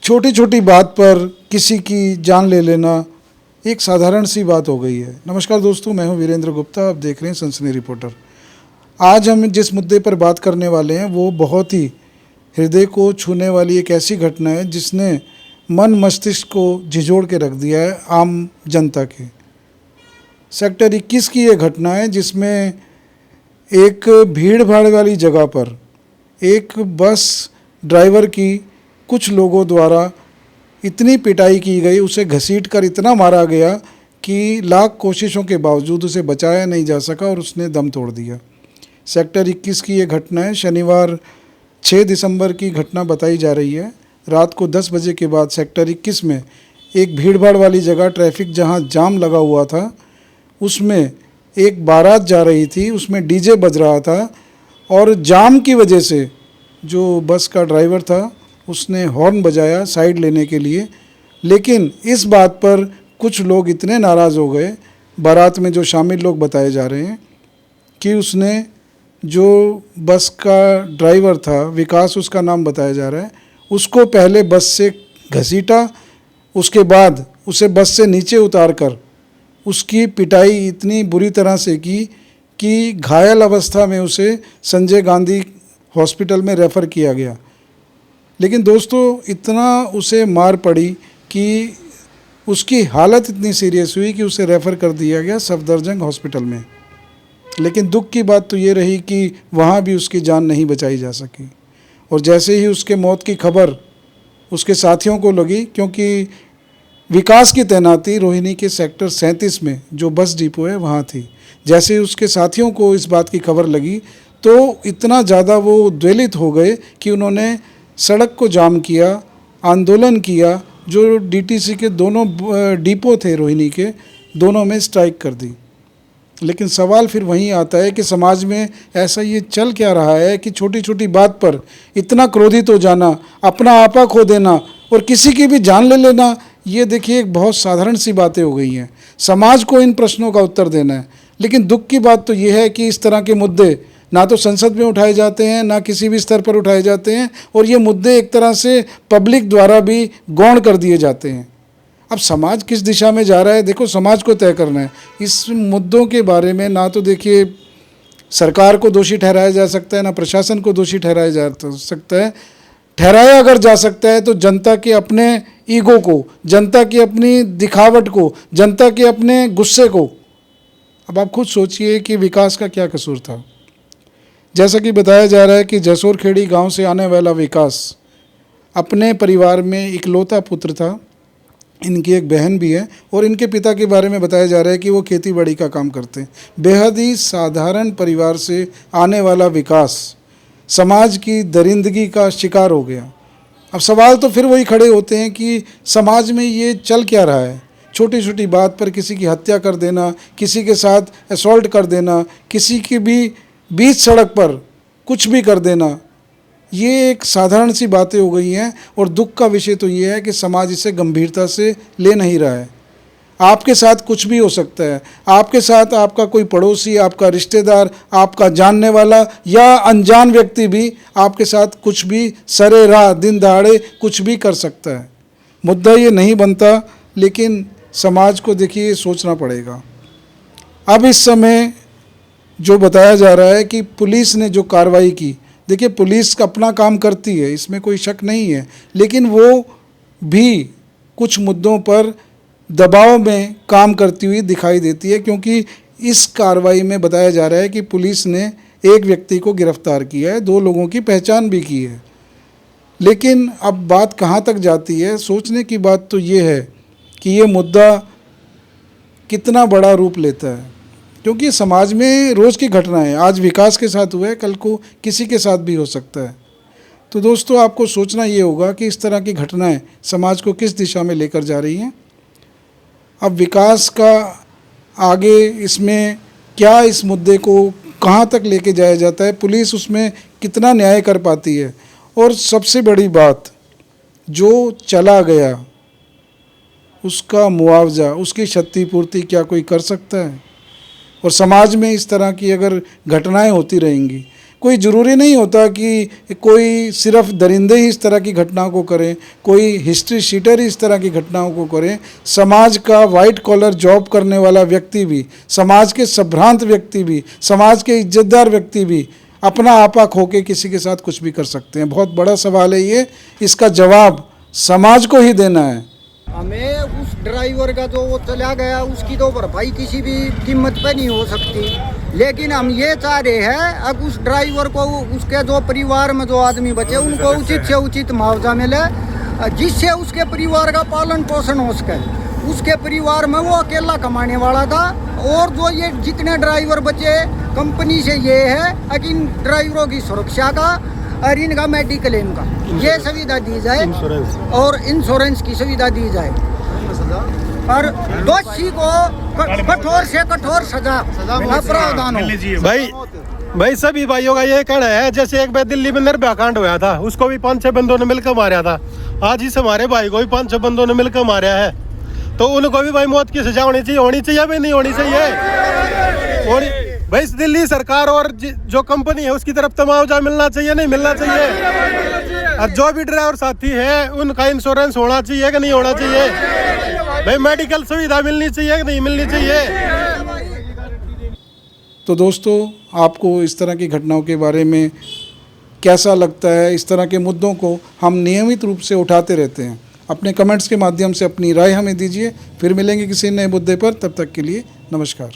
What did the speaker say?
छोटी छोटी बात पर किसी की जान ले लेना एक साधारण सी बात हो गई है। नमस्कार दोस्तों, मैं हूं वीरेंद्र गुप्ता, आप देख रहे हैं सनसनी रिपोर्टर। आज हम जिस मुद्दे पर बात करने वाले हैं वो बहुत ही हृदय को छूने वाली एक ऐसी घटना है जिसने मन मस्तिष्क को झिझोड़ के रख दिया है आम जनता के। सेक्टर 21 की ये घटना है जिसमें एक भीड़ भाड़ वाली जगह पर एक बस ड्राइवर की कुछ लोगों द्वारा इतनी पिटाई की गई, उसे घसीटकर इतना मारा गया कि लाख कोशिशों के बावजूद उसे बचाया नहीं जा सका और उसने दम तोड़ दिया। सेक्टर 21 की ये घटना है। शनिवार 6 दिसंबर की घटना बताई जा रही है। रात को 10 बजे के बाद सेक्टर 21 में एक भीड़भाड़ वाली जगह, ट्रैफिक जहां जाम लगा हुआ था, उसमें एक बारात जा रही थी, उसमें डीजे बज रहा था और जाम की वजह से जो बस का ड्राइवर था उसने हॉर्न बजाया साइड लेने के लिए। लेकिन इस बात पर कुछ लोग इतने नाराज़ हो गए, बारात में जो शामिल लोग बताए जा रहे हैं, कि उसने जो बस का ड्राइवर था, विकास उसका नाम बताया जा रहा है, उसको पहले बस से घसीटा, उसके बाद उसे बस से नीचे उतार कर उसकी पिटाई इतनी बुरी तरह से की कि घायल अवस्था में उसे संजय गांधी हॉस्पिटल में रेफ़र किया गया। लेकिन दोस्तों, इतना उसे मार पड़ी कि उसकी हालत इतनी सीरियस हुई कि उसे रेफ़र कर दिया गया सफदरजंग हॉस्पिटल में। लेकिन दुख की बात तो ये रही कि वहाँ भी उसकी जान नहीं बचाई जा सकी। और जैसे ही उसके मौत की खबर उसके साथियों को लगी, क्योंकि विकास की तैनाती रोहिणी के सेक्टर 37 में जो बस डिपो है वहाँ थी, जैसे ही उसके साथियों को इस बात की खबर लगी तो इतना ज़्यादा वो उद्वेलित हो गए कि उन्होंने सड़क को जाम किया, आंदोलन किया, जो डीटीसी के दोनों डिपो थे रोहिणी के, दोनों में स्ट्राइक कर दी। लेकिन सवाल फिर वहीं आता है कि समाज में ऐसा ये चल क्या रहा है कि छोटी छोटी बात पर इतना क्रोधित हो जाना, अपना आपा खो देना और किसी की भी जान ले लेना, ये देखिए एक बहुत साधारण सी बातें हो गई हैं। समाज को इन प्रश्नों का उत्तर देना है। लेकिन दुख की बात तो ये है कि इस तरह के मुद्दे ना तो संसद में उठाए जाते हैं, ना किसी भी स्तर पर उठाए जाते हैं, और ये मुद्दे एक तरह से पब्लिक द्वारा भी गौण कर दिए जाते हैं। अब समाज किस दिशा में जा रहा है, देखो समाज को तय करना है। इस मुद्दों के बारे में ना तो देखिए सरकार को दोषी ठहराया जा सकता है, ना प्रशासन को दोषी ठहराया जा सकता है। ठहराया अगर जा सकता है तो जनता के अपने ईगो को, जनता की अपनी दिखावट को, जनता के अपने गुस्से को। अब आप खुद सोचिए कि विकास का क्या कसूर था। जैसा कि बताया जा रहा है कि जसोरखेड़ी गांव से आने वाला विकास अपने परिवार में इकलौता पुत्र था। इनकी एक बहन भी है और इनके पिता के बारे में बताया जा रहा है कि वो खेती बाड़ी का काम करते हैं। बेहद ही साधारण परिवार से आने वाला विकास समाज की दरिंदगी का शिकार हो गया। अब सवाल तो फिर वही खड़े होते हैं कि समाज में ये चल क्या रहा है। छोटी छोटी बात पर किसी की हत्या कर देना, किसी के साथ असॉल्ट कर देना, किसी की भी बीच सड़क पर कुछ भी कर देना, ये एक साधारण सी बातें हो गई हैं। और दुख का विषय तो ये है कि समाज इसे गंभीरता से ले नहीं रहा है। आपके साथ कुछ भी हो सकता है। आपके साथ आपका कोई पड़ोसी, आपका रिश्तेदार, आपका जानने वाला या अनजान व्यक्ति भी आपके साथ कुछ भी सरे राह दिन दहाड़े कुछ भी कर सकता है। मुद्दा ये नहीं बनता, लेकिन समाज को देखिए सोचना पड़ेगा। अब इस समय जो बताया जा रहा है कि पुलिस ने जो कार्रवाई की, देखिए पुलिस अपना काम करती है, इसमें कोई शक नहीं है, लेकिन वो भी कुछ मुद्दों पर दबाव में काम करती हुई दिखाई देती है, क्योंकि इस कार्रवाई में बताया जा रहा है कि पुलिस ने एक व्यक्ति को गिरफ्तार किया है, 2 लोगों की पहचान भी की है। लेकिन अब बात कहाँ तक जाती है, सोचने की बात तो ये है कि ये मुद्दा कितना बड़ा रूप लेता है, क्योंकि समाज में रोज़ की घटना है। आज विकास के साथ हुआ है, कल को किसी के साथ भी हो सकता है। तो दोस्तों, आपको सोचना ये होगा कि इस तरह की घटनाएं समाज को किस दिशा में लेकर जा रही हैं। अब विकास का आगे इसमें क्या, इस मुद्दे को कहाँ तक लेके जाया जाता है, पुलिस उसमें कितना न्याय कर पाती है, और सबसे बड़ी बात, जो चला गया उसका मुआवजा, उसकी क्षतिपूर्ति क्या कोई कर सकता है। और समाज में इस तरह की अगर घटनाएं होती रहेंगी, कोई ज़रूरी नहीं होता कि कोई सिर्फ दरिंदे ही इस तरह की घटनाओं को करें, कोई हिस्ट्री शीटर ही इस तरह की घटनाओं को करें। समाज का वाइट कॉलर जॉब करने वाला व्यक्ति भी, समाज के संभ्रांत व्यक्ति भी, समाज के इज्जतदार व्यक्ति भी अपना आपा खो के किसी के साथ कुछ भी कर सकते हैं। बहुत बड़ा सवाल है ये, इसका जवाब समाज को ही देना है। हमें उस ड्राइवर का जो वो चला गया उसकी तो भरपाई किसी भी कीमत पे नहीं हो सकती, लेकिन हम ये चाह रहे हैं अब उस ड्राइवर को, उसके जो परिवार में जो आदमी बचे उनको उचित से उचित मुआवजा मिले, जिससे उसके परिवार का पालन पोषण हो सके। उसके परिवार में वो अकेला कमाने वाला था, और जो ये जितने ड्राइवर बचे, कंपनी से ये है कि इन ड्राइवरों की सुरक्षा का और इनका मेडिक्लेम का ये सुविधा दी जाए और इंश्योरेंस की सुविधा दी जाए, और दोषी को कठोर से कठोर सजा का प्रावधान हो। भाई सभी भाइयों का ये कहना है, जैसे एक बार दिल्ली में निर्भया कांड हुआ था, उसको भी 5-6 बंदों ने मिलकर मारा था। आज इस हमारे भाई को भी 5-6 बंदों ने मिलकर मारा है, तो उनको भी भाई मौत की सजा होनी चाहिए भाई, नहीं होनी चाहिए। और भाई दिल्ली सरकार और जो कंपनी है उसकी तरफ तो मुआवजा मिलना चाहिए, नहीं मिलना चाहिए। और जो भी ड्राइवर साथी है उनका इंश्योरेंस होना चाहिए कि नहीं होना चाहिए, भाई मेडिकल सुविधा मिलनी चाहिए कि नहीं मिलनी चाहिए। तो दोस्तों, आपको इस तरह की घटनाओं के बारे में कैसा लगता है? इस तरह के मुद्दों को हम नियमित रूप से उठाते रहते हैं। अपने कमेंट्स के माध्यम से अपनी राय हमें दीजिए। फिर मिलेंगे किसी नए मुद्दे पर, तब तक के लिए नमस्कार।